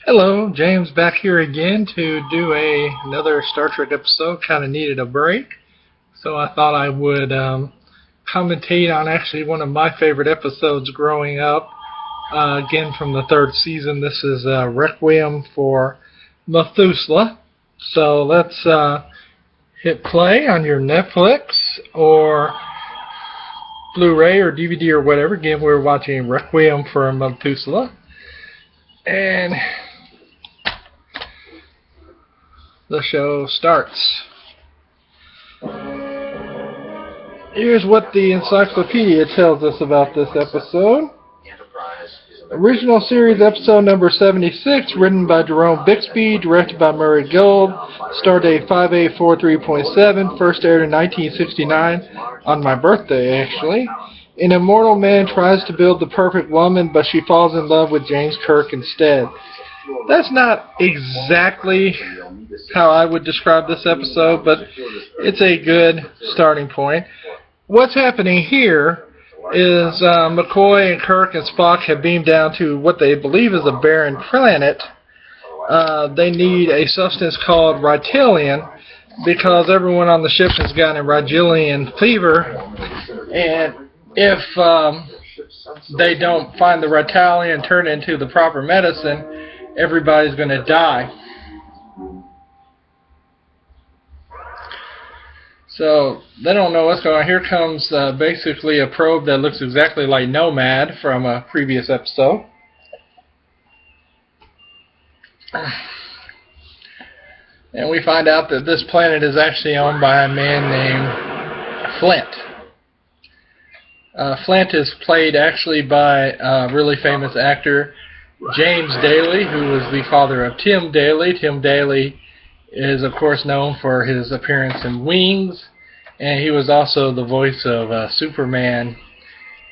Hello, James back here again to do another Star Trek episode. Kind of needed a break, so I thought I would commentate on actually one of my favorite episodes growing up. Again from the third season. This is Requiem for Methuselah. So let's hit play on your Netflix or Blu-ray or DVD or whatever. Again, we're watching Requiem for Methuselah. And the show starts. Here's what the encyclopedia tells us about this episode. Original series episode number 76, written by Jerome Bixby, directed by Murray Gold, stardate 5843.7, first aired in 1969, on my birthday actually. An immortal man tries to build the perfect woman, but she falls in love with James Kirk instead. That's not exactly how I would describe this episode, but it's a good starting point. What's happening here is McCoy and Kirk and Spock have beamed down to what they believe is a barren planet. They need a substance called Rytalian because everyone on the ship has gotten Rigelian fever, and if they don't find the Rytalian and turn it into the proper medicine, everybody's going to die. So they don't know what's going on. Here comes basically a probe that looks exactly like Nomad from a previous episode. And we find out that this planet is actually owned by a man named Flint. Flint is played actually by a really famous actor, James Daly, who was the father of Tim Daly. Tim Daly is, of course, known for his appearance in Wings, and he was also the voice of Superman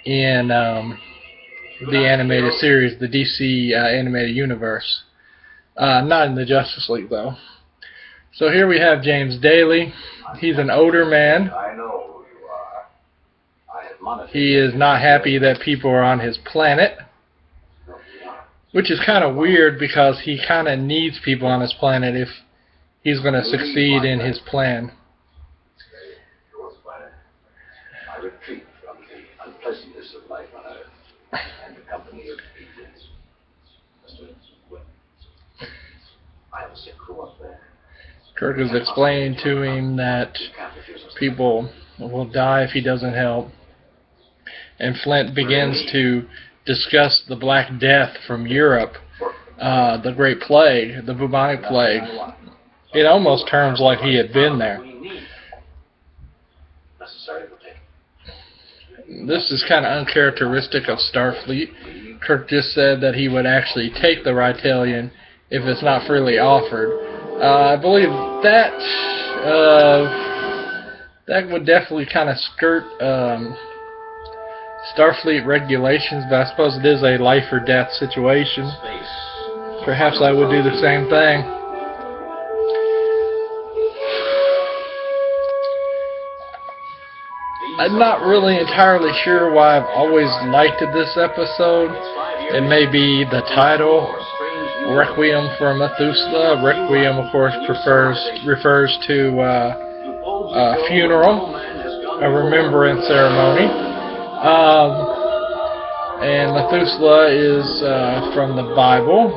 in the animated series, the DC animated universe. Not in the Justice League, though. So here we have James Daly. He's an older man. He is not happy that people are on his planet, which is kind of weird because he kind of needs people on his planet if he's going to succeed in his plan. I retreat from the unpleasantness of life on Earth and the company of agents. I will set crew up there. Kirk is explaining to him that people will die if he doesn't help. And Flint begins to discuss the Black Death from Europe, the Great Plague, the bubonic plague. It almost turns like he had been there. This is kind of uncharacteristic of Starfleet. Kirk just said that he would actually take the Rytalian if it's not freely offered. I believe that that would definitely kind of skirt Starfleet regulations, but I suppose it is a life or death situation. Perhaps I would do the same thing. I'm not really entirely sure why I've always liked this episode. It may be the title, Requiem for Methuselah. Requiem, of course, refers to a funeral, a remembrance ceremony. And Methuselah is from the Bible,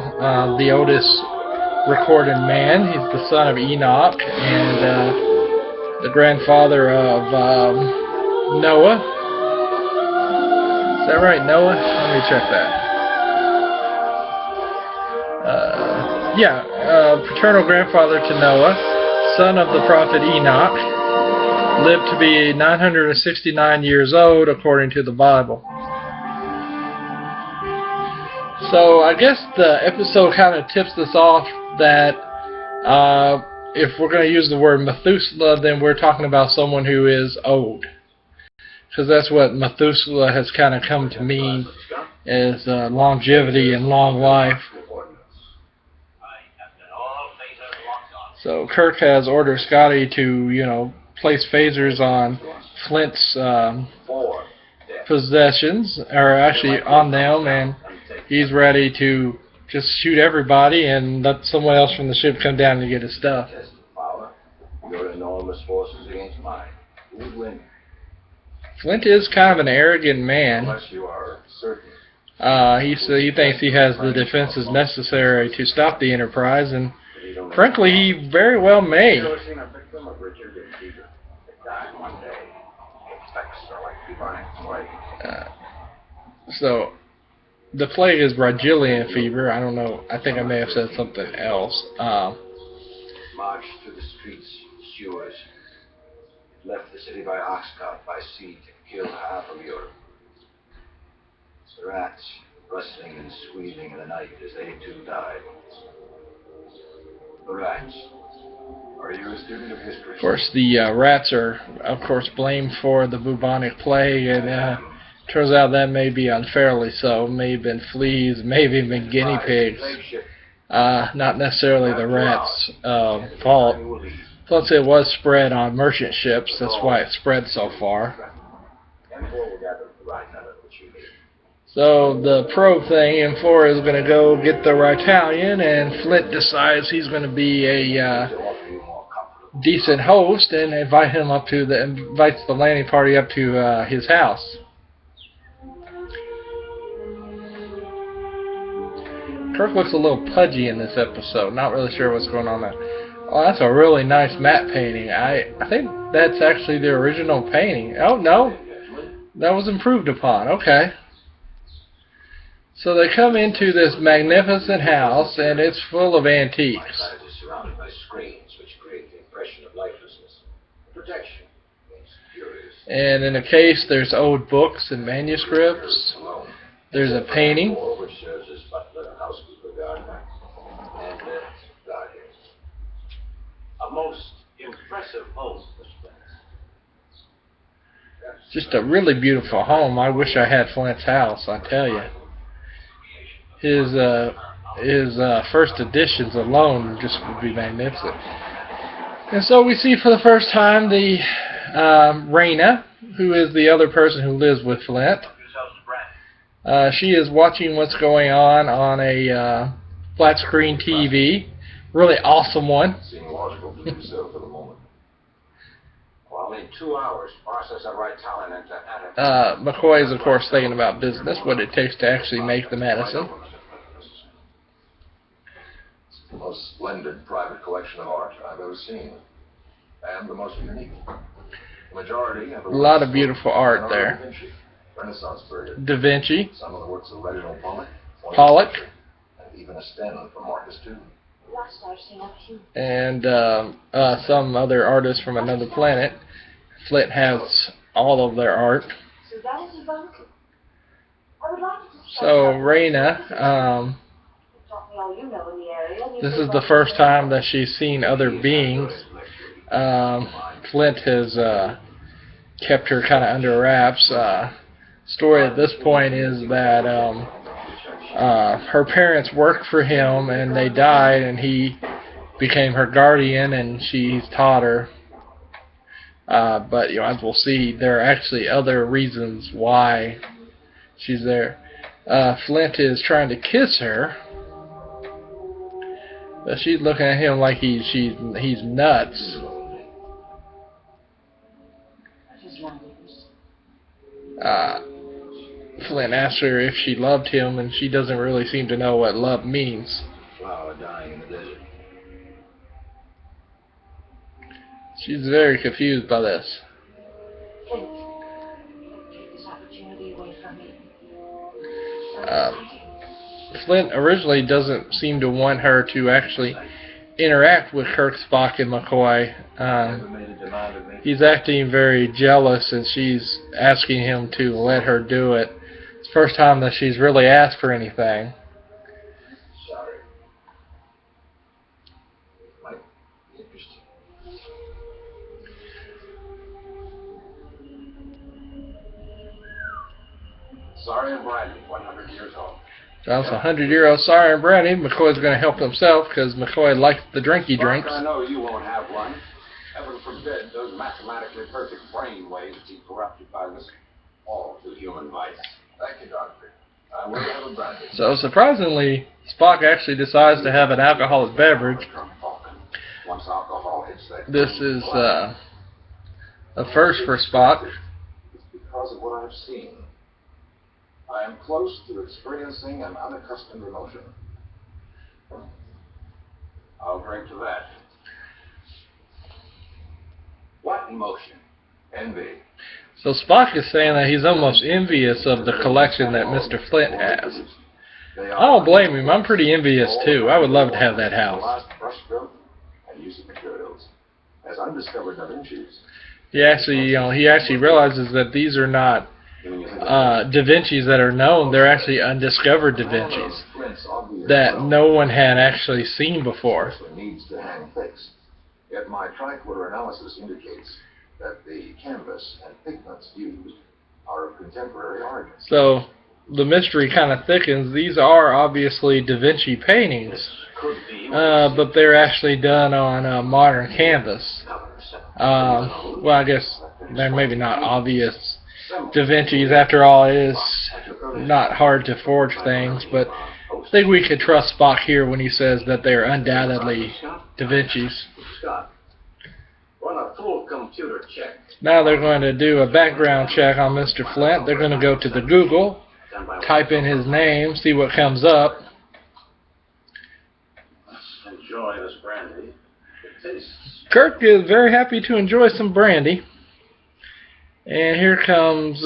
the oldest recorded man. He's the son of Enoch and the grandfather of Noah. Is that right, Noah? Let me check that. Paternal grandfather to Noah, son of the prophet Enoch, lived to be 969 years old according to the Bible. So I guess the episode kind of tips us off that if we're going to use the word Methuselah, then we're talking about someone who is old. Because that's what Methuselah has kind of come to mean, is longevity and long life. So Kirk has ordered Scotty to, place phasers on Flint's possessions, or actually on them, and he's ready to just shoot everybody and let someone else from the ship come down and get his stuff. Test of power. Your enormous forces against mine. Who would win? Flint is kind of an arrogant man. Unless you are certain. He thinks he has the defenses necessary to stop the Enterprise, and frankly, he very well may. You ever seen a victim of Richard and Peter? They died one day. Effects are like bubonic plague. So, the plague is Rigelian fever. I don't know. I think I may have said something else. Marched through the streets, sewers. It left the city by ox cart, by sea, to kill half of Europe. The rats rustling and squealing in the night as they too died. The rats. Are you a student of history? Of course, the rats are, of course, blamed for the bubonic plague, and turns out that may be unfairly so. May have been fleas, maybe been guinea pigs. Not necessarily the rats' fault. Plus, it was spread on merchant ships. That's why it spread so far. So the probe thing, M4 is going to go get the Ritalian, and Flint decides he's going to be a decent host and invites the landing party up to his house. Kirk looks a little pudgy in this episode. Not really sure what's going on there. Oh, that's a really nice matte painting. I think that's actually the original painting. Oh, no. That was improved upon. Okay. So they come into this magnificent house, and it's full of antiques. My planet is surrounded by screens which create the impression of lifelessness. Protection against curious. And in a case, there's old books and manuscripts. There's a painting. Which serves as butler, housekeeper, gardener, and guardian. A most impressive home, Just a really beautiful home. I wish I had Flint's house, I tell you. His first editions alone just would be magnificent. And so we see for the first time the Raina, who is the other person who lives with Flint. She is watching what's going on a flat screen TV. Really awesome one. Seemed logical to do so for the moment. Well, in 2 hours, process the right talent into edit. McCoy is, of course, thinking about business, what it takes to actually make the medicine. It's the most splendid private collection of art I've ever seen, and the most unique. The majority of a lot of beautiful art there. Da Vinci, Renaissance period. Da Vinci. Some of the works of Reginald Pollock. And even a stand from Marcus II. And some other artists from another planet. Flint has all of their art. So Raina, this is the first time that she's seen other beings. Flint has kept her kind of under wraps. Story at this point is that her parents worked for him and they died, and he became her guardian, and she's taught her. But as we'll see, there are actually other reasons why she's there. Flint is trying to kiss her, but she's looking at him like he's nuts. Flint asks her if she loved him, and she doesn't really seem to know what love means. Flower dying in the desert. She's very confused by this. Flint originally doesn't seem to want her to actually interact with Kirk, Spock, and McCoy. He's acting very jealous, and she's asking him to let her do it. It's the first time that she's really asked for anything. Sorry. Might be interesting. Sorry and Bradley, 100 years old. That's 100-year-old Sorry and Brandy. McCoy's going to help himself because McCoy likes the drinky drinks. I know you won't have one. Heaven forbid those mathematically perfect brain waves be corrupted by this all too human vice. Thank you, Doctor. I will have a brandy. So surprisingly, Spock actually decides to have an alcoholic beverage. Once alcohol hits that, This is a first for Spock. it's because of what I've seen. I am close to experiencing an unaccustomed emotion. I'll drink to that. What emotion? Envy. So Spock is saying that he's almost envious of the collection that Mr. Flint has. I don't blame him. I'm pretty envious too. I would love to have that house. And use of materials as undiscovered Da Vinci's. He actually realizes that these are not Da Vinci's that are known. They're actually undiscovered Da Vinci's that no one had actually seen before. Needs to hang fixed. Yet my tricorder analysis indicates that the canvas and pigments used are of contemporary origin. So the mystery kind of thickens. These are obviously Da Vinci paintings, but they're actually done on modern canvas. Well, I guess they're maybe not obvious Da Vinci's. After all, it is not hard to forge things, but I think we could trust Spock here when he says that they're undoubtedly Da Vinci's. Run a full computer check. Now they're going to do a background check on Mr. Flint. They're going to go to the Google, type in his name, see what comes up. Let's enjoy this brandy. It tastes. Kirk is very happy to enjoy some brandy. And here comes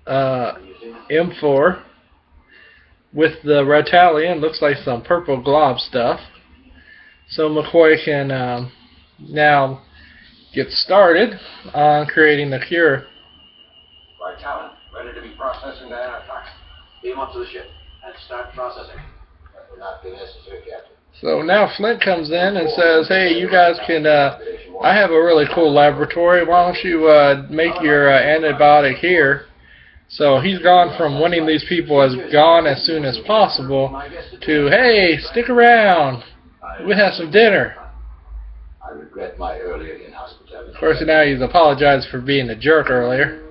M4 with the Ritalian. Looks like some purple glob stuff. So McCoy can now get started on creating the cure. Ritalian, ready to be processed into anatox. Beam up to the ship and start processing. That will not be necessary, Captain. So now Flint comes in and says, hey, you guys can, I have a really cool laboratory. Why don't you make your antibiotic here? So he's gone from wanting these people as gone as soon as possible to, hey, stick around. We'll have some dinner. I regret my earlier inhospitality. Of course, now he's apologized for being a jerk earlier.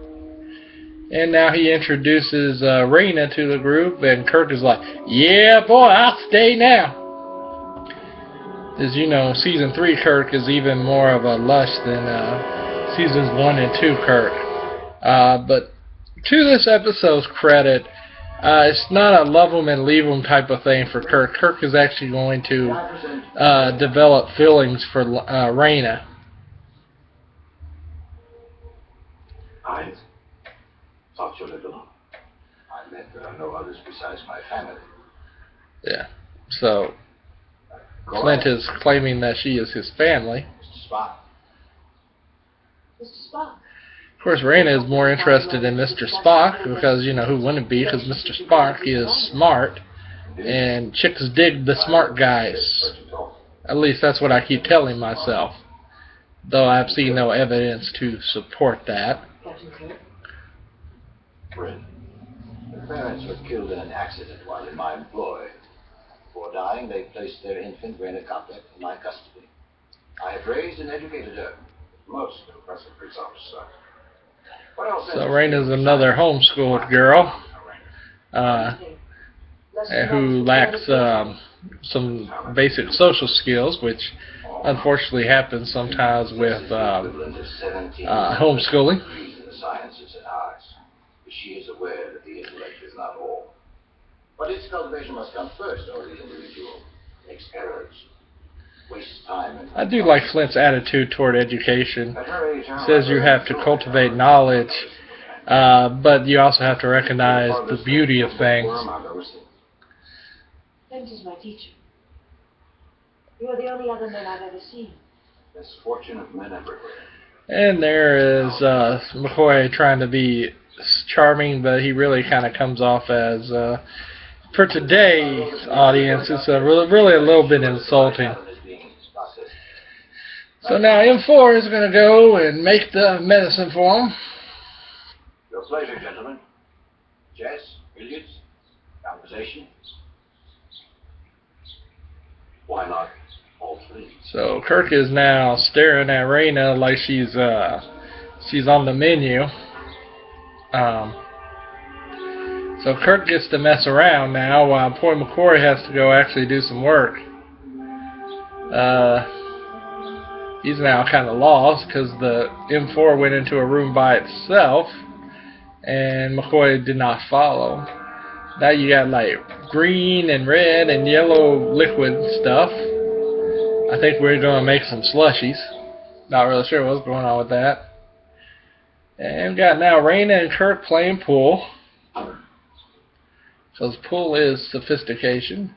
And now he introduces Raina to the group, and Kirk is like, yeah, boy, I'll stay now. As you know, Season 3 Kirk is even more of a lush than Seasons 1 and 2 Kirk. But to this episode's credit, it's not a love him and leave him type of thing for Kirk. Kirk is actually going to develop feelings for Raina. I thought you lived alone. I admit there are no others besides my family. Yeah. So Flint is claiming that she is his family. Mr. Spock. Mr. Spock. Of course, Raina is more interested in Mr. Spock because, you know, who wouldn't be? Because Mr. Spock is smart, and chicks dig the smart guys. At least that's what I keep telling myself, though I've seen no evidence to support that. Captain Kirk. Bryn, their parents were killed in an accident while in my employ. Before dying, they placed their infant, Raina Coplet, in my custody. I have raised and educated her. Most impressive results, sir. What else? So Raina's another homeschooled girl who lacks some basic social skills, which unfortunately happens sometimes with homeschooling. Sciences and arts. She is aware that the intellect is not all. But its cultivation must come first, or the individual makes errors, wastes time. And I do like Flint's attitude toward education. at her age, Says you have to cultivate knowledge, but you also have to recognize the beauty of things. Flint is my teacher. You are the only other man I've ever seen. Misfortune of men everywhere. And there is McCoy trying to be charming, but he really kind of comes off as, for today's audience, it's really a little bit insulting. So now M4 is going to go and make the medicine for him. Your pleasure, gentlemen. Chess, billiards, conversation. Why not all three? So Kirk is now staring at Raina like she's on the menu. So Kirk gets to mess around now while poor McCoy has to go actually do some work. He's now kind of lost because the M4 went into a room by itself and McCoy did not follow. Now you got like green and red and yellow liquid stuff. I think we're going to make some slushies. Not really sure what's going on with that. And we've got now Raina and Kirk playing pool. Because pool is sophistication.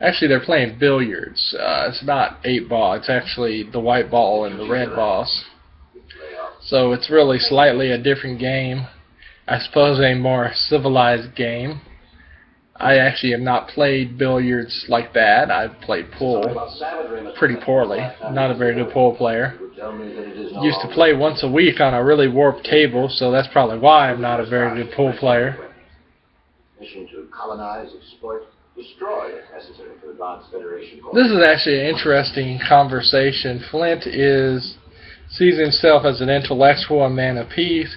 Actually, they're playing billiards. It's not 8-ball. It's actually the white ball and the red balls. So it's really slightly a different game. I suppose a more civilized game. I actually have not played billiards like that. I've played pool pretty poorly. Not a very good pool player. Used to play once a week on a really warped table, so that's probably why I'm not a very good pool player. Mission to colonize, exploit, destroy if necessary for advanced Federation. This is actually an interesting conversation. Flint sees himself as an intellectual and man of peace.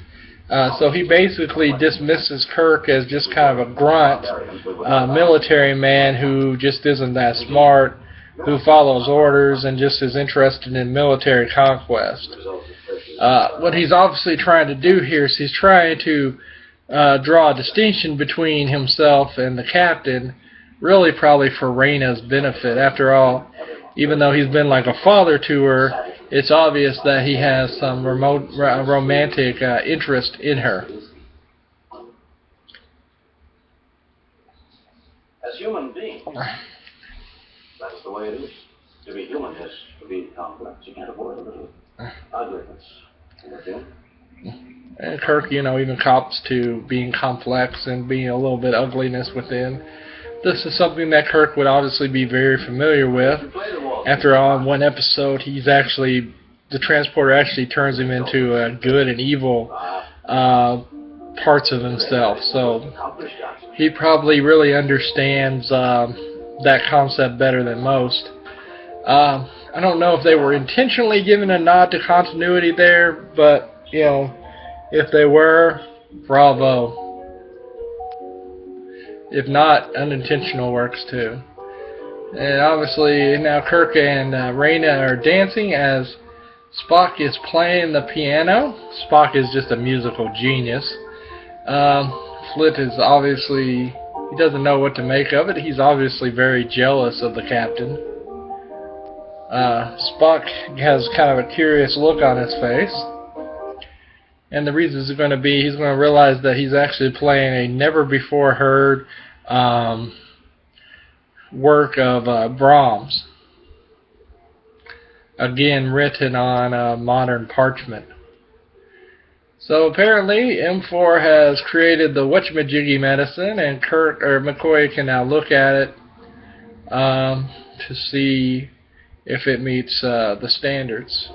So he basically dismisses Kirk as just kind of a grunt military man who just isn't that smart, who follows orders and just is interested in military conquest. What he's obviously trying to do here is he's trying to draw a distinction between himself and the captain, really probably for Raina's benefit. After all, even though he's been like a father to her, it's obvious that he has some romantic interest in her. As human beings, that's the way it is. To be human is to be complex. You can't avoid a little ugliness. And Kirk, even cops to being complex and being a little bit ugliness within. This is something that Kirk would obviously be very familiar with. After all, in one episode, the transporter actually turns him into good and evil parts of himself. So he probably really understands that concept better than most. I don't know if they were intentionally giving a nod to continuity there, but, if they were, bravo. If not, unintentional works too. And obviously now Kirk and Raina are dancing as Spock is playing the piano. Spock is just a musical genius. Flint is obviously, he doesn't know what to make of it. He's obviously very jealous of the captain. Spock has kind of a curious look on his face. And the reason is going to be he's going to realize that he's actually playing a never-before-heard work of Brahms. Again, written on modern parchment. So apparently, M4 has created the whatchamajiggy medicine, and McCoy can now look at it to see if it meets the standards.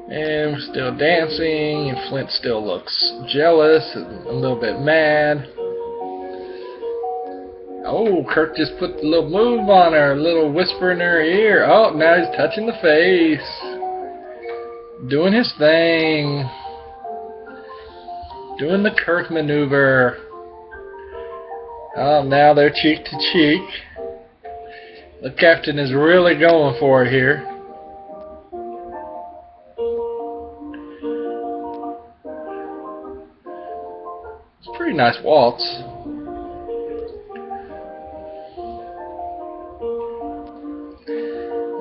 And we're still dancing, and Flint still looks jealous and a little bit mad. Oh, Kirk just put a little move on her, a little whisper in her ear. Oh, now he's touching the face. Doing his thing. Doing the Kirk maneuver. Oh, now they're cheek to cheek. The captain is really going for it here. It's a pretty nice waltz.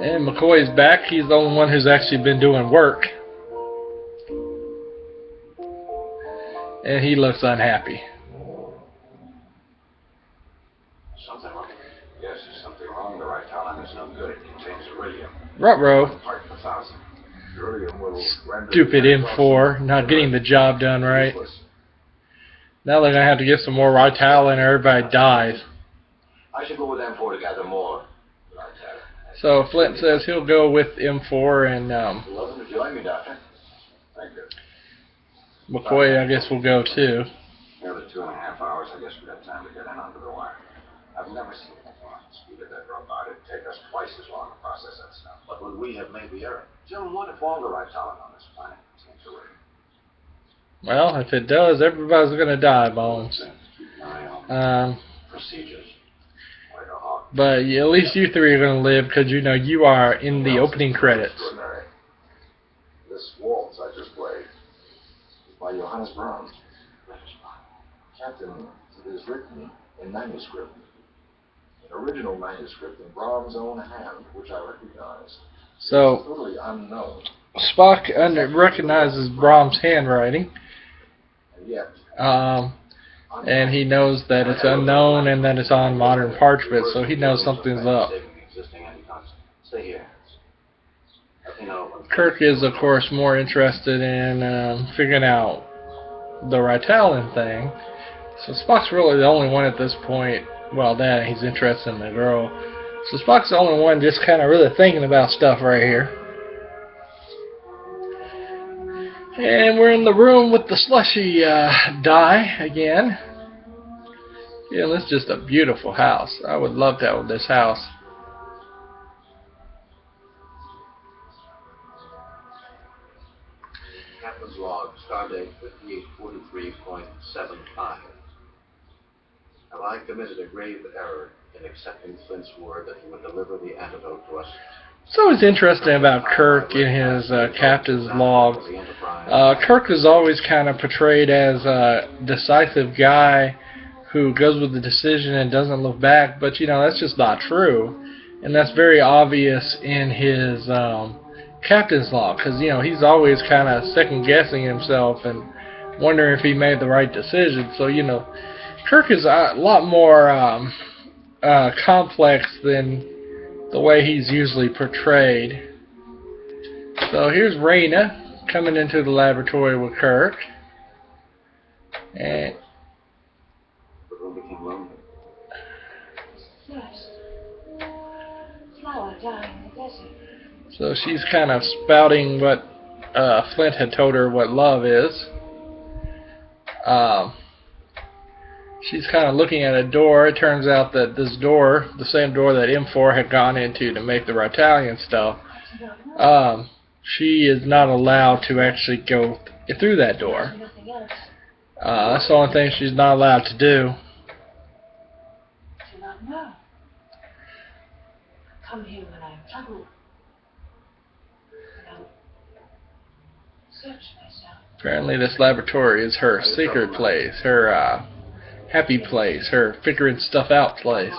And McCoy's back. He's the only one who's actually been doing work. And he looks unhappy. Something wrong? Yes, there's something wrong. The right talent is no good. It contains beryllium. Ruh-roh. Part per thousand. Beryllium will render Stupid M4, not getting the job done right. Now they're going to have to get some more Rital and everybody dies. I should go with M4 to gather more. So Flint says he'll go with M4 and Welcome to join me, Doctor. Thank you. McCoy, I guess, will go too. Nearly 2.5 hours. I guess we got time to get in under the wire. I've never seen it before. The speed of that robot. It'd take us twice as long to process that stuff. But would we have made the error? Jim, what if all the right talent on this planet came to Earth? Well, if it does, everybody's gonna die, Bones. Keep an eye on procedures. But at least you three are gonna live because you know you are in the opening credits. This waltz I just played is by Johannes Brahms. Captain, it is written in manuscript. An original manuscript in Brahms' own hand, which I recognize. So, it's totally unknown. Spock recognizes Brahms' handwriting. And yet, and he knows that it's unknown and that it's on modern parchment, so he knows something's up. Stay here. Kirk is, of course, more interested in figuring out the Rytalian thing. So Spock's really the only one at this point. Well, that he's interested in the girl. So Spock's the only one just kind of really thinking about stuff right here. And we're in the room with the slushy dye again. Yeah, this is just a beautiful house. I would love to have this house. Captain's log, stardate 5843.75. Have I committed a grave error in accepting Flint's word that he would deliver the antidote to us? It's always interesting about Kirk in his captain's logs. Kirk is always kind of portrayed as a decisive guy who goes with the decision and doesn't look back, but you know that's just not true, and that's very obvious in his captain's log, because you know he's always kind of second guessing himself and wondering if he made the right decision. So you know, Kirk is a lot more complex than the way he's usually portrayed. So here's Raina coming into the laboratory with Kirk. And the room became lonely. Yes. Flower dying in the desert. so she's kind of spouting what Flint had told her what love is. She's kind of looking at a door. It turns out that this door, the same door that M4 had gone into to make the Rytalian stuff, she is not allowed to actually go through that door. That's the only thing she's not allowed to do. Do not know. Come here when I'm troubled. And I'll search myself. Apparently this laboratory is her secret place, her happy place, her figuring stuff out place.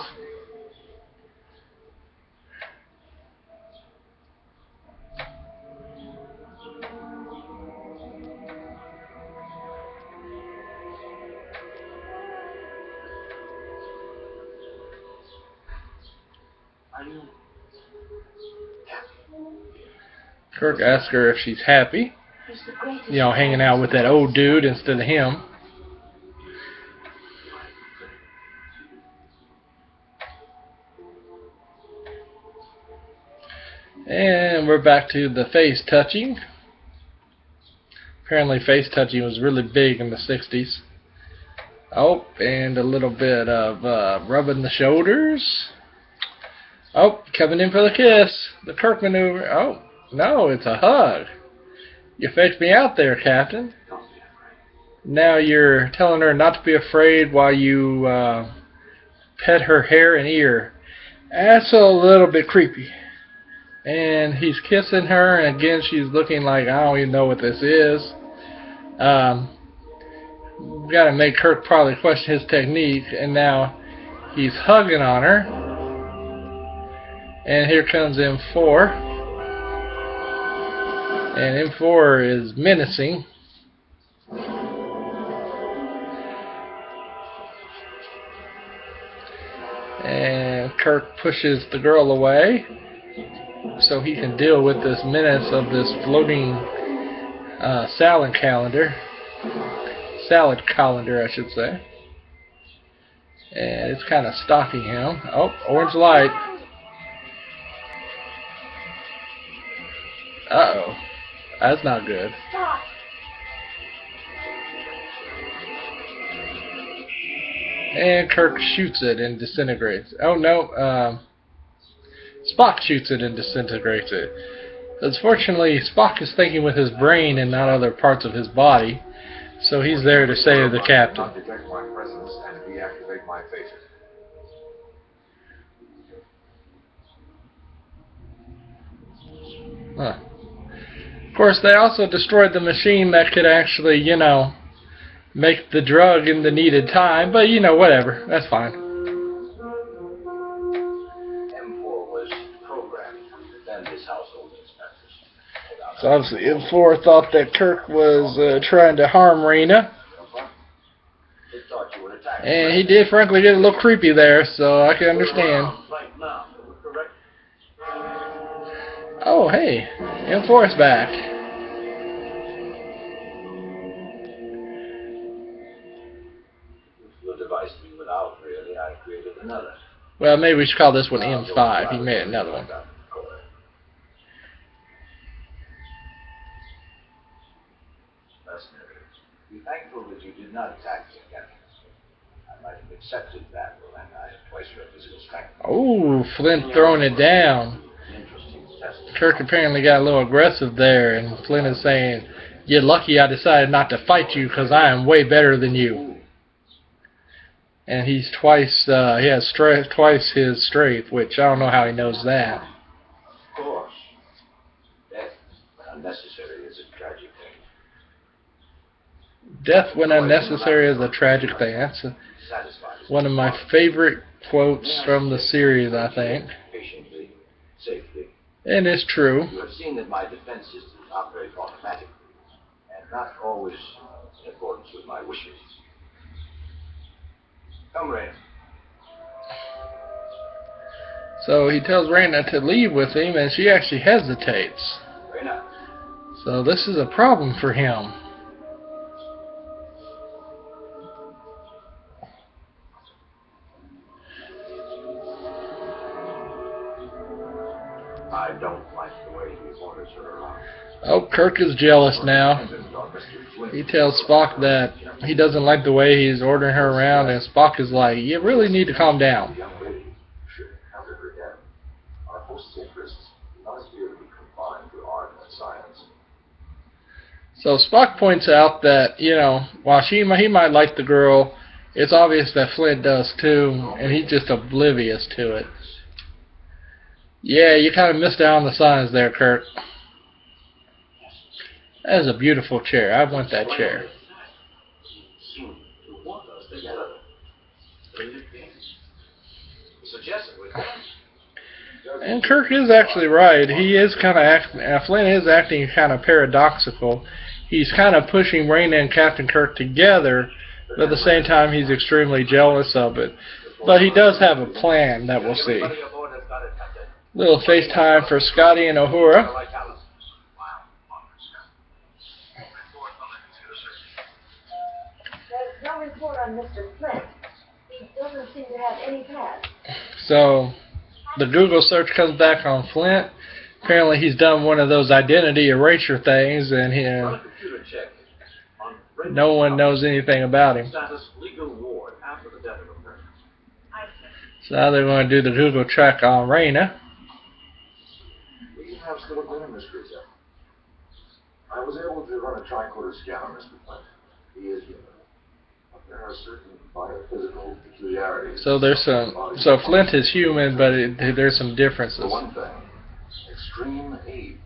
Are you happy? Kirk asks her if she's happy, He's the greatest. you know, hanging out with that old dude instead of him. And we're back to the face touching. Apparently face touching was really big in the 60s. Oh, and a little bit of rubbing the shoulders. Oh, coming in for the kiss. The Kirk maneuver. Oh, no, it's a hug. You faked me out there, Captain. Don't be afraid. Now you're telling her not to be afraid while you pet her hair and ear. That's a little bit creepy. And he's kissing her, and again she's looking like, I don't even know what this is. We gotta make Kirk probably question his technique, and now he's hugging on her. And here comes M4. And M4 is menacing. And Kirk pushes the girl away so he can deal with this menace of this floating salad colander, I should say. And it's kind of stalking him. Oh, orange light. Uh-oh. That's not good. Stop. And Kirk shoots it and disintegrates. Oh no, Spock shoots it and disintegrates it. Unfortunately, Spock is thinking with his brain and not other parts of his body, so he's there to save the captain. Not detect my presence and deactivate my phaser. Huh. Of course, they also destroyed the machine that could actually, make the drug in the needed time, but whatever. That's fine. M4 was programmed to defend his household inspectors. So obviously M4 thought that Kirk was trying to harm Reyna. They thought you were attacking. And he did frankly get a little creepy there, so I can understand. Right now, correct? Oh, hey, M4 is back. The device we went out, really, I created another. Well, maybe we should call this one M5. He made another one. Be thankful that you did not attack me again. I might have accepted battle, and I have twice your physical strength. Oh, Flint throwing it down. Interesting test. Kirk apparently got a little aggressive there, and Flint is saying, "You're lucky I decided not to fight you, because I am way better than you." And he's twice, he has twice his strength, which I don't know how he knows that. Of course. Death, when unnecessary, is a tragic thing. Death when unnecessary is a tragic thing. That's Satisfied. one of my favorite quotes from the series, I think. Patiently, safely. And it's true. You have seen that my defense systems operate automatically, and not always in accordance with my wishes. Come, Rain. So he tells Reyna to leave with him, and she actually hesitates. Reyna. So this is a problem for him. I don't like the way he orders her around. Oh, Kirk is jealous now. He tells Spock that he doesn't like the way he's ordering her around, and Spock is like, "You really need to calm down." Young lady should encounter her again. Our host's interests must be confined to art and science. So Spock points out that, while he might like the girl, it's obvious that Flint does too, and he's just oblivious to it. Yeah, you kind of missed out on the signs there, Kirk. That is a beautiful chair. I want that chair. And Kirk is actually right. He is kind of Flint is acting kind of paradoxical. He's kind of pushing Reyna and Captain Kirk together, but at the same time he's extremely jealous of it. But he does have a plan that we'll see. Little FaceTime for Scotty and Uhura. There's no report on Mr. Flint. He doesn't seem to have any past. So the Google search comes back on Flint. Apparently he's done one of those identity erasure things, and no one knows anything about him. So now they're going to do the Google check on Reyna. We have still a dinner, Miss Rizzo. I was able to run a tricorder scan on Mr. Flint. He is human. But there are certain biophysical peculiarities. So so Flint is human, but there's some differences. For one thing, extreme age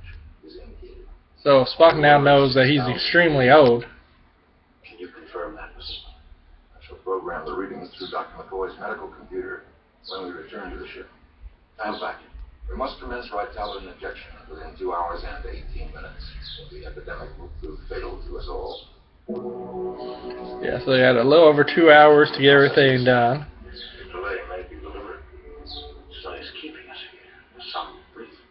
is indicated. So Spock now knows that he's extremely old. Can you confirm that, Mr. Flint? I shall program the readings through Dr. McCoy's medical computer when we return to the ship. Time back. We must commence Rytalin injection within 2 hours and 18 minutes. The epidemic will prove fatal to us all. Yeah, so they had a little over 2 hours to get everything done. The delay may be deliberate. Somebody's keeping us here for some reason.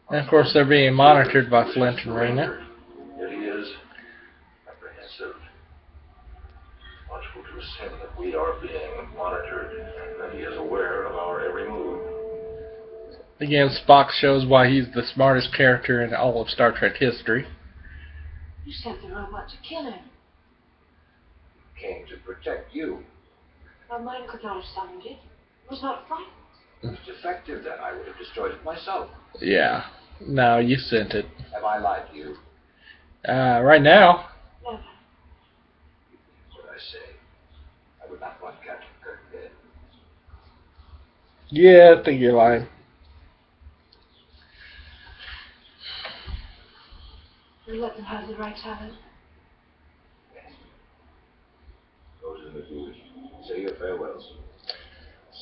And of course they're being monitored by Flint and Reyna. Yet he is apprehensive. Logical to assume that we are being monitored and that he is aware of our every move. Again, Spock shows why he's the smartest character in all of Star Trek history. You sent the robot to kill him. Came to protect you. My mind could not have summoned it. It was not frightened. If it's defective, then I would have destroyed it myself. Yeah. No, you sent it. Have I lied to you? Right now. Never. What I say, I would not want Captain Kirk dead. Yeah, I think you're lying. We'll let them have the right talent. Go to the Methuselah. Say your farewells.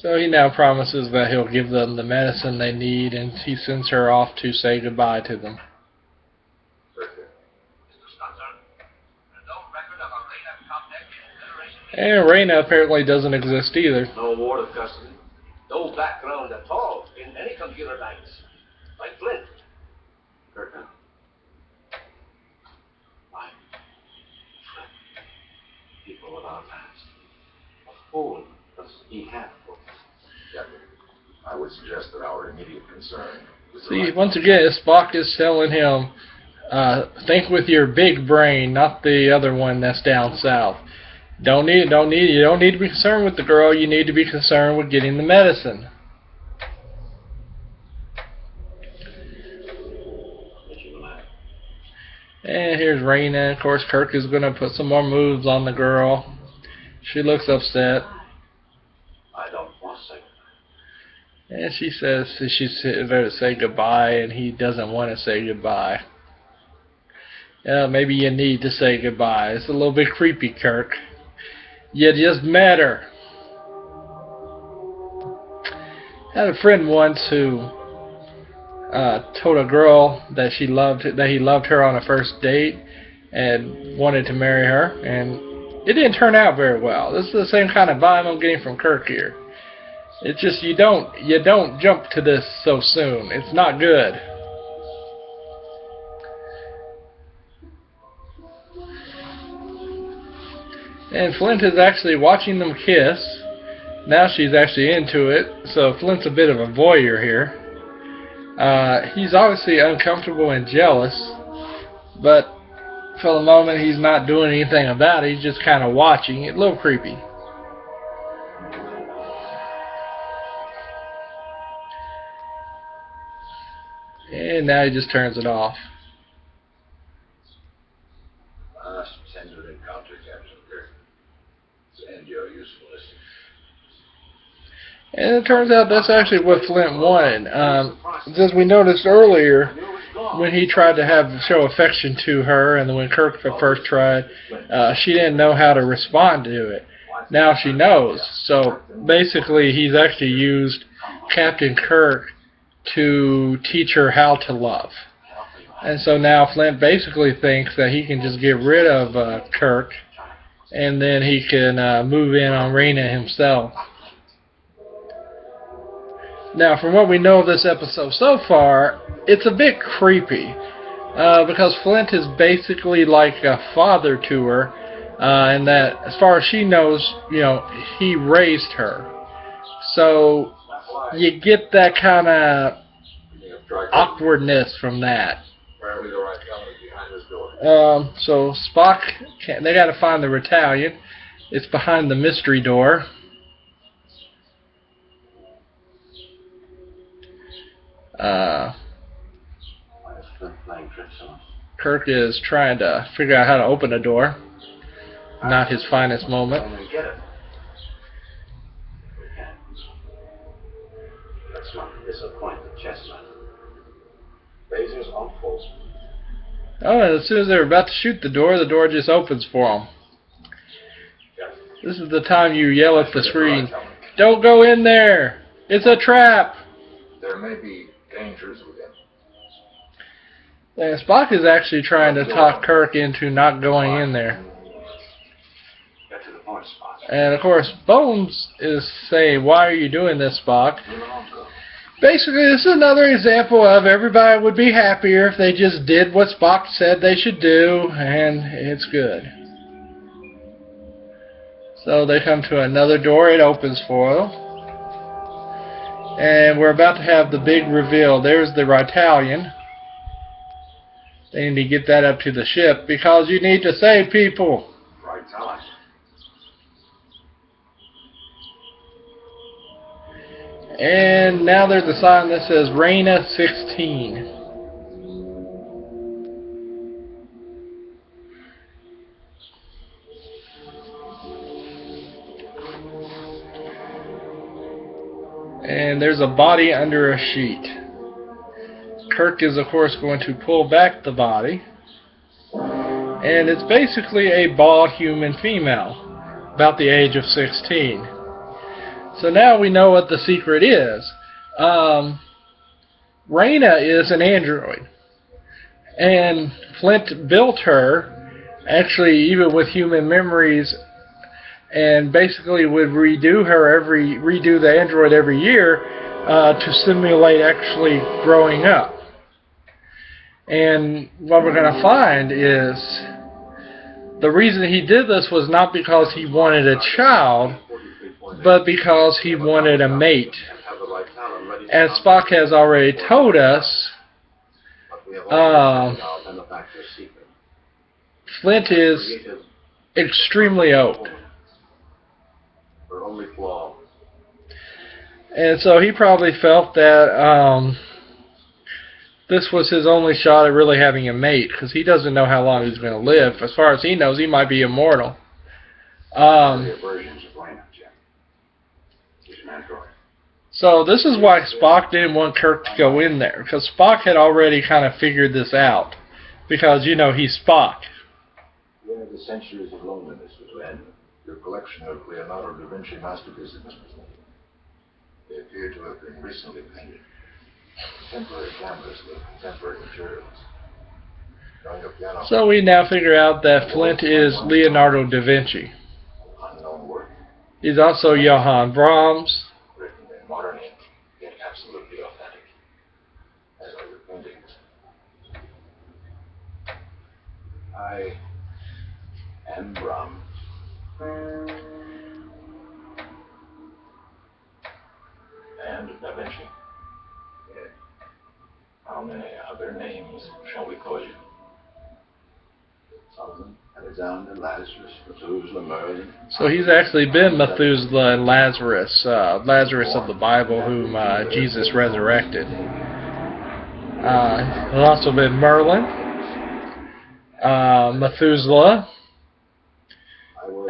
So he now promises that he'll give them the medicine they need, and he sends her off to say goodbye to them. And Reyna apparently doesn't exist either. No ward of custody. No background at all in any computer banks. Like Flint. Kirkman. Why? Flint. People without past. What hold does he have for us? Captain, I would suggest that our immediate concern is See, once again, Spock is telling him, think with your big brain, not the other one that's down south. You don't need to be concerned with the girl. You need to be concerned with getting the medicine. And here's Reyna. Of course, Kirk is going to put some more moves on the girl. She looks upset. I don't want to say. And she says she's there to say goodbye, and he doesn't want to say goodbye. Yeah, maybe you need to say goodbye. It's a little bit creepy, Kirk. You just met her. I had a friend once who told a girl that he loved her on a first date and wanted to marry her, and it didn't turn out very well. This is the same kind of vibe I'm getting from Kirk here. It's just you don't jump to this so soon. It's not good. And Flint is actually watching them kiss. Now she's actually into it, so Flint's a bit of a voyeur here. He's obviously uncomfortable and jealous, but for the moment he's not doing anything about it. He's just kind of watching. It's a little creepy. And now he just turns it off. Last tender encounter, Captain Kirk. And your usefulness. And it turns out that's actually what Flint wanted. As we noticed earlier, when he tried to show affection to her, and when Kirk first tried, she didn't know how to respond to it. Now she knows. So basically, he's actually used Captain Kirk to teach her how to love. And so now Flint basically thinks that he can just get rid of Kirk, and then he can move in on Reyna himself. Now, from what we know of this episode so far, it's a bit creepy, because Flint is basically like a father to her, and that, as far as she knows, he raised her. So you get that kind of awkwardness from that. So Spock, they got to find the Retaliant. It's behind the mystery door. Kirk is trying to figure out how to open a door. Not his finest moment. Let's not disappoint the chestnut. Lasers on full speed. Oh, and as soon as they're about to shoot the door just opens for them. This is the time you yell at the screen, "Don't go in there! It's a trap!" There may be dangers within. And Spock is actually trying to talk Kirk into not going in there. Get to the point, Spock. And of course, Bones is saying, "Why are you doing this, Spock?" Basically, this is another example of everybody would be happier if they just did what Spock said they should do, and it's good. So they come to another door. It opens for them. And we're about to have the big reveal. There's the Retaliant. They need to get that up to the ship because you need to save people. Right time. And now there's a sign that says Reina 16. And there's a body under a sheet. Kirk is, of course, going to pull back the body. And it's basically a bald human female, about the age of 16. So now we know what the secret is. Reina is an android. And Flint built her, actually even with human memories, and basically would redo the android every year to simulate actually growing up. And what we're going to find is the reason he did this was not because he wanted a child, but because he wanted a mate. As Spock has already told us, Flint is extremely old. And so he probably felt that this was his only shot at really having a mate, because he doesn't know how long he's going to live. As far as he knows, he might be immortal. So this is why Spock didn't want Kirk to go in there, because Spock had already kind of figured this out. Because, you know, he's Spock. Where the centuries of loneliness was end, your collection of Leonardo da Vinci masterpieces, they appear to have been recently painted. Temporary canvas with temporary materials. So we now figure out that Flint is Leonardo da Vinci. Unknown work. He's also Johann Brahms. Written in modern ink, yet absolutely authentic. As are your paintings. I am Brahms. And Da Vinci. Yes. How many other names shall we call you? Solomon, Alexander, Lazarus, Methuselah, Merlin. So he's actually been Methuselah and Lazarus, Lazarus of the Bible, whom Jesus resurrected. He's also been Merlin, Methuselah,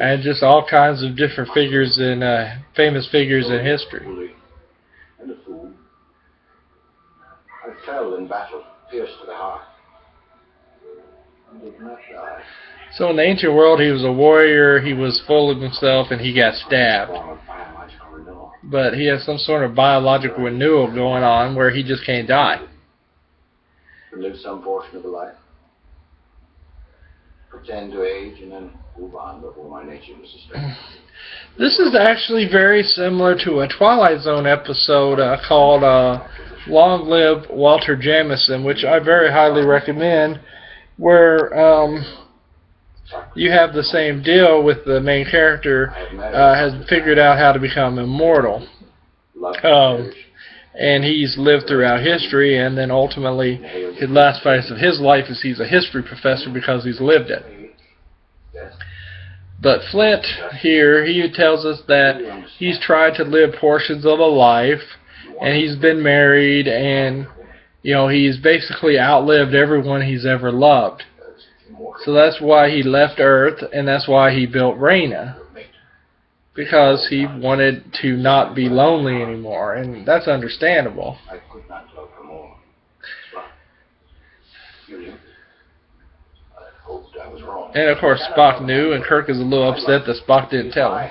and just all kinds of different figures in famous figures in history. And a fool. I fell in battle, pierced to the heart, and did not die. So in the ancient world, he was a warrior, he was full of himself, and he got stabbed. But he has some sort of biological renewal going on where he just can't die. Live some portion of a life. Pretend to age and then move on before my nature was sustained. This is actually very similar to a Twilight Zone episode called Long Live Walter Jamison, which I very highly recommend, where you have the same deal with the main character has figured out how to become immortal. And he's lived throughout history, and then ultimately his last phase of his life is he's a history professor because he's lived it. But Flint here, he tells us that he's tried to live portions of a life, and he's been married, and you know, he's basically outlived everyone he's ever loved. So that's why he left Earth, and that's why he built Reina. Because he wanted to not be lonely anymore, and that's understandable. I could not love her more. I hoped I was wrong. And of course Spock knew, and Kirk is a little upset that Spock didn't tell him.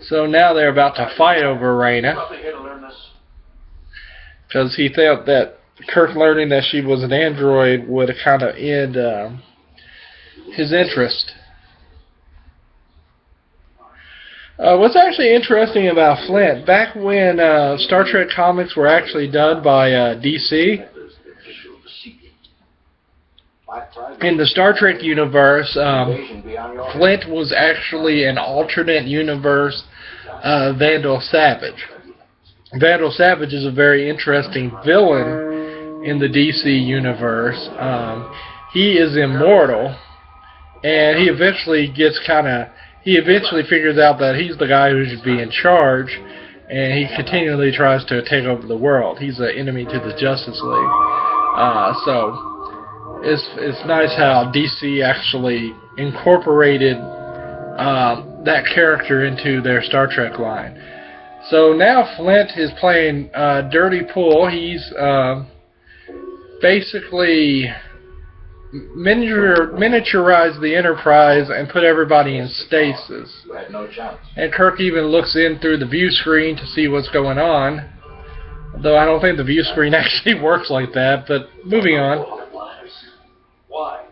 So now they're about to fight over Reina, because he felt that Kirk learning that she was an android would kind of end his interest. What's actually interesting about Flint, back when Star Trek comics were actually done by DC, in the Star Trek universe, Flint was actually an alternate universe Vandal Savage. Vandal Savage is a very interesting villain in the DC universe. He is immortal, and he eventually figures out that he's the guy who should be in charge, and he continually tries to take over the world. He's an enemy to the Justice League. So it's nice how DC actually incorporated that character into their Star Trek line. So now Flint is playing Dirty Pool. He's basically miniaturized the Enterprise and put everybody in stasis. You had no chance. And Kirk even looks in through the view screen to see what's going on. Though I don't think the view screen actually works like that, but moving on. Why?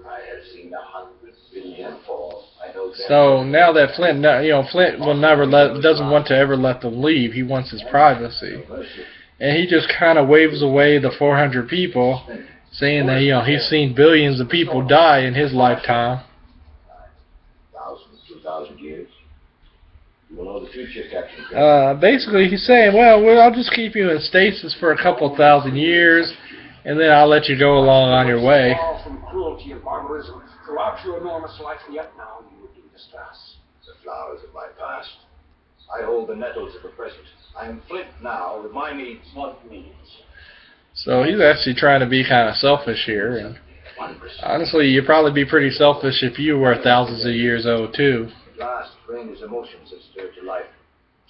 I have seen 100 billion fall. I know that. So now that Flint will doesn't want to ever let them leave. He wants his privacy. And he just kind of waves away the 400 people, saying that he's seen billions of people die in his lifetime. 2,000 years. You will know the future, Captain. Basically, he's saying, well, I'll just keep you in stasis for a couple thousand years, and then I'll let you go along on your way. From cruelty and barbarism throughout your enormous life, yet now you would do this to us. The flowers of my past. I hold the nettles of the present. I am Flint now with my needs. What needs? So he's actually trying to be kind of selfish here, and honestly, you'd probably be pretty selfish if you were thousands of years old too. At last, Raina's emotions have stirred to life.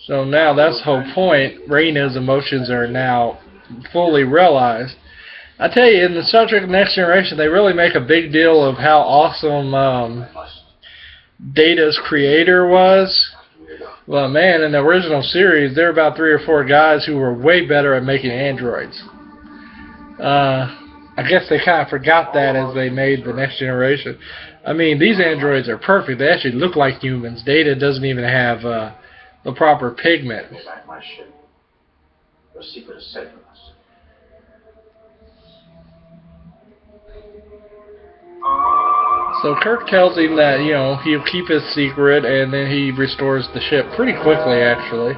So now that's the whole point. Raina's emotions are now fully realized. I tell you, in the Star Trek Next Generation, they really make a big deal of how awesome Data's creator was. Well, man, in the original series, there were about 3 or 4 guys who were way better at making androids. I guess they kind of forgot that as they made the Next Generation. I mean, these androids are perfect. They actually look like humans. Data doesn't even have the proper pigment. Go back my ship. Your secret is safe from us. So Kirk tells him that, he'll keep his secret, and then he restores the ship pretty quickly, actually.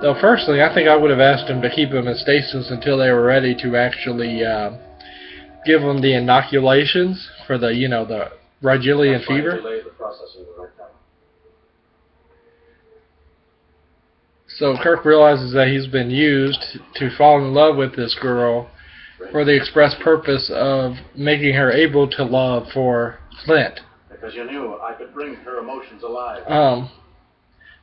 Though, personally, I think I would have asked him to keep him in stasis until they were ready to actually give him the inoculations for the, the Rigelian fever. So Kirk realizes that he's been used to fall in love with this girl for the express purpose of making her able to love for Flint. Because you knew I could bring her emotions alive.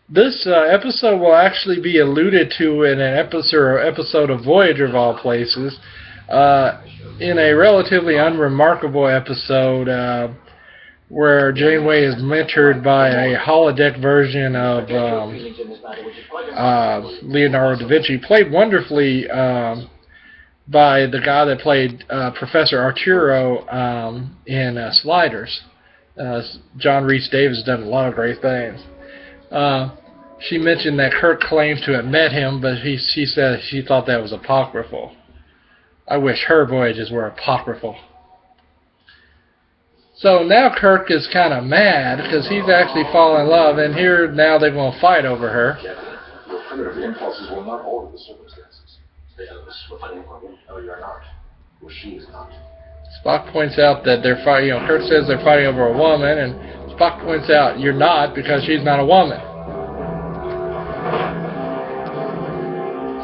This episode will actually be alluded to in an episode of Voyager of all places, in a relatively unremarkable episode where Janeway is mentored by a holodeck version of Leonardo da Vinci, played wonderfully by the guy that played Professor Arturo in Sliders. John Rhys Davis has done a lot of great things. She mentioned that Kirk claims to have met him, but she said she thought that was apocryphal. I wish her voyages were apocryphal. So now Kirk is kind of mad because he's actually fallen in love, and here now they're going to fight over her. Your primitive impulses will not alter the circumstances. We're fighting for a woman. No, you're not. Well, she is not. Spock points out that they're fighting. Kirk says they're fighting over a woman, and Spock points out you're not because she's not a woman.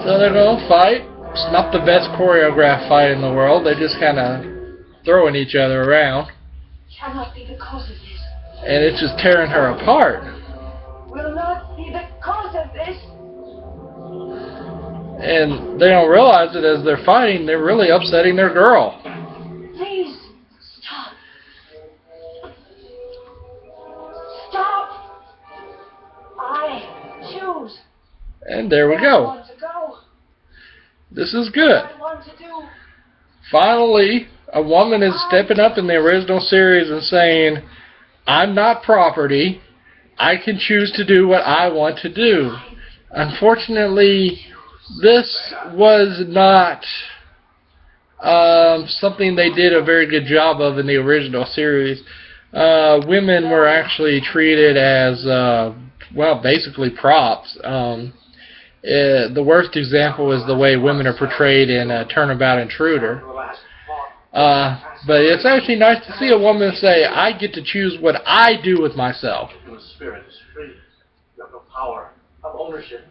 So they're going to fight. It's not the best choreographed fight in the world. They're just kind of throwing each other around. Cannot be the cause of this. And it's just tearing her apart. Will not be the cause of this. And they don't realize that as they're fighting, they're really upsetting their girl. Please, stop. Stop. I choose. And there we I go. want to go. This is good. I want to do. Finally, a woman is stepping up in the original series and saying, I'm not property. I can choose to do what I want to do. Unfortunately, this was not something they did a very good job of in the original series. Women were actually treated as, basically props. The worst example is the way women are portrayed in Turnabout Intruder. But it's actually nice to see a woman say, I get to choose what I do with myself. Your spirit is free. You have no power. of ownership.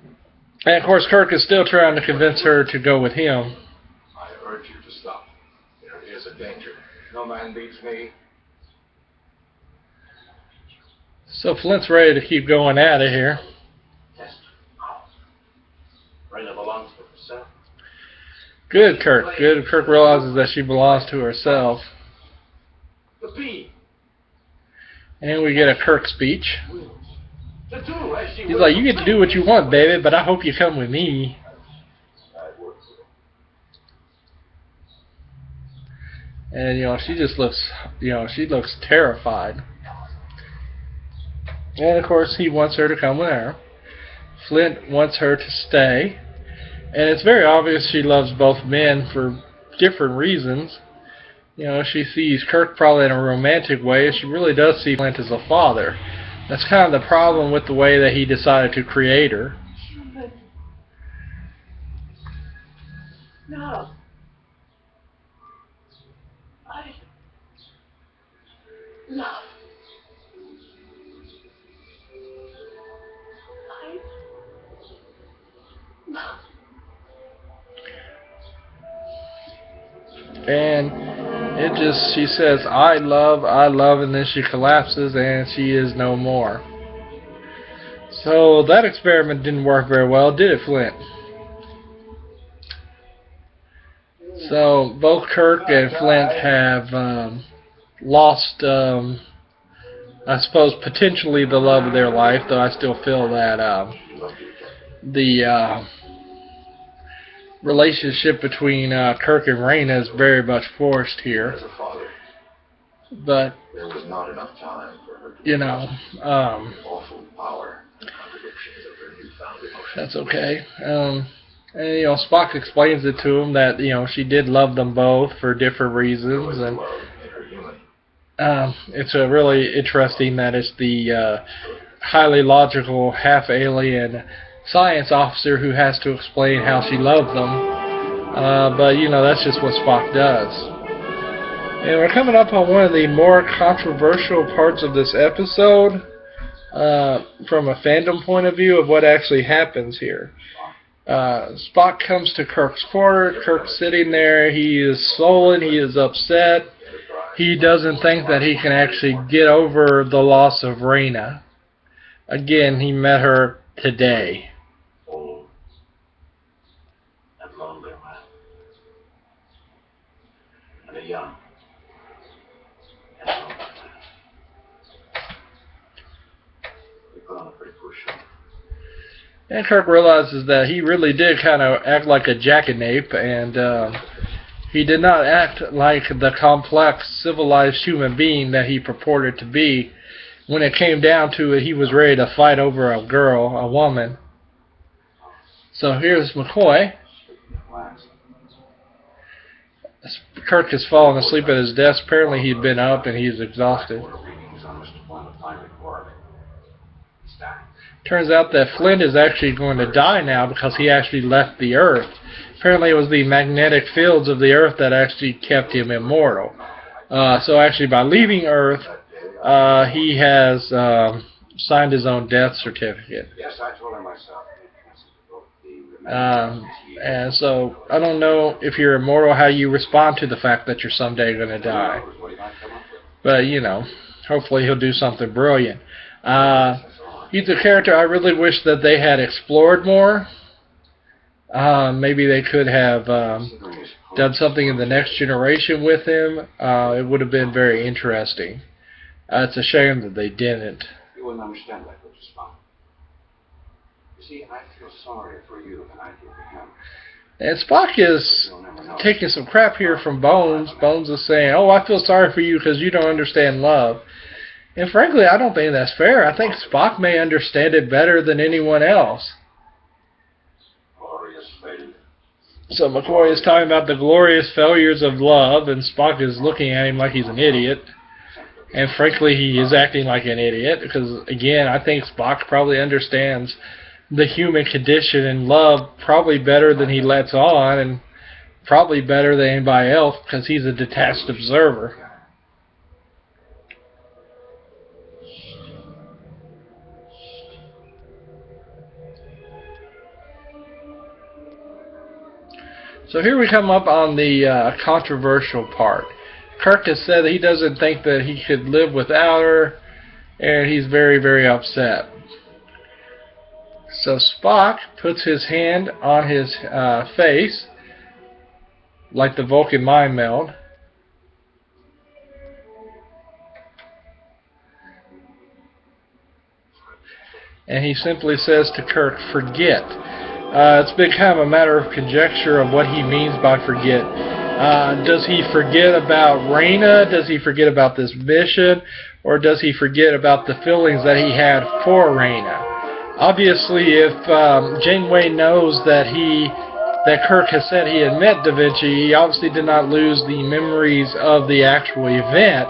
And of course, Kirk is still trying to convince her to go with him. I urge you to stop. There is a danger. No man beats me. So Flint's ready to keep going at it here. Test. Reyna belongs to herself. Good, Kirk. Good. Kirk realizes that she belongs to herself. The bee. And we get a Kirk speech. To do as she He's like, you get to do what you want, baby, but I hope you come with me. And, she just looks, she looks terrified. And, of course, he wants her to come with her. Flint wants her to stay. And it's very obvious she loves both men for different reasons. She sees Kirk probably in a romantic way, and she really does see Flint as a father. That's kind of the problem with the way that he decided to create her. No. No. No. And she says, I love, and then she collapses and she is no more. So that experiment didn't work very well, did it, Flint? So both Kirk and Flint have lost, I suppose, potentially the love of their life, though I still feel that the relationship between Kirk and Reyna is very much forced here. As a father, but there was not enough time for her to awful power and contradictions of her newfound emotions. That's okay. And Spock explains it to him that she did love them both for different reasons, and it's a really interesting that it's the highly logical, half alien science officer who has to explain how she loved them. But that's just what Spock does. And we're coming up on one of the more controversial parts of this episode from a fandom point of view of what actually happens here. Spock comes to Kirk's quarters. Kirk's sitting there. He is sullen. He is upset. He doesn't think that he can actually get over the loss of Reyna. Again, he met her today. Old and lonely man. And a young and lonely man. We put on a pretty poor show. And Kirk realizes that he really did kind of act like a jackanape, and he did not act like the complex, civilized human being that he purported to be. When it came down to it, he was ready to fight over a girl, a woman. So here's McCoy. Kirk has fallen asleep at his desk. Apparently he'd been up and he's exhausted. Turns out that Flint is actually going to die now because he actually left the Earth. Apparently it was the magnetic fields of the Earth that actually kept him immortal. So actually by leaving Earth, he has signed his own death certificate. Yes, I told her myself. And so I don't know if you're immortal how you respond to the fact that you're someday going to die. But, hopefully he'll do something brilliant. He's a character I really wish that they had explored more. Maybe they could have done something in the next generation with him. It would have been very interesting. It's a shame that they didn't. You wouldn't understand that, would you, Spock? You see, I feel sorry for you and I do for him. And Spock is taking some crap here from Bones. Bones is saying, oh, I feel sorry for you because you don't understand love. And frankly, I don't think that's fair. I think Spock may understand it better than anyone else. Glorious failure. So McCoy is talking about the glorious failures of love, and Spock is looking at him like he's an idiot. And frankly, he is acting like an idiot because, again, I think Spock probably understands the human condition and love probably better than he lets on, and probably better than anybody else because he's a detached observer. So here we come up on the controversial part. Kirk has said that he doesn't think that he could live without her, and he's very, very upset. So Spock puts his hand on his face, like the Vulcan mind meld. And he simply says to Kirk, forget. It's been kind of a matter of conjecture of what he means by forget. Does he forget about Raina? Does he forget about this mission? Or does he forget about the feelings that he had for Raina? Obviously, if Janeway knows that Kirk has said he had met Da Vinci, he obviously did not lose the memories of the actual event.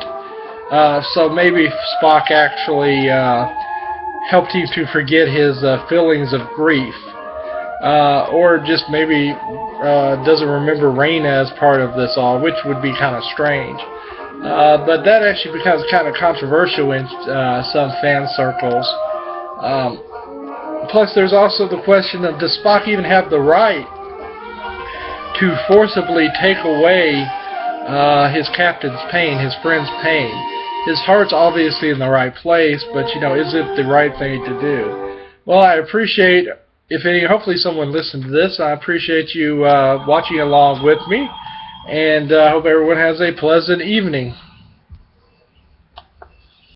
So maybe Spock actually helped him to forget his feelings of grief. Or just maybe doesn't remember Raina as part of this all, which would be kind of strange. But that actually becomes kind of controversial in some fan circles. Plus, there's also the question of, does Spock even have the right to forcibly take away his captain's pain, his friend's pain? His heart's obviously in the right place, but, is it the right thing to do? Well, I appreciate, hopefully someone listened to this. I appreciate you watching along with me, and I hope everyone has a pleasant evening.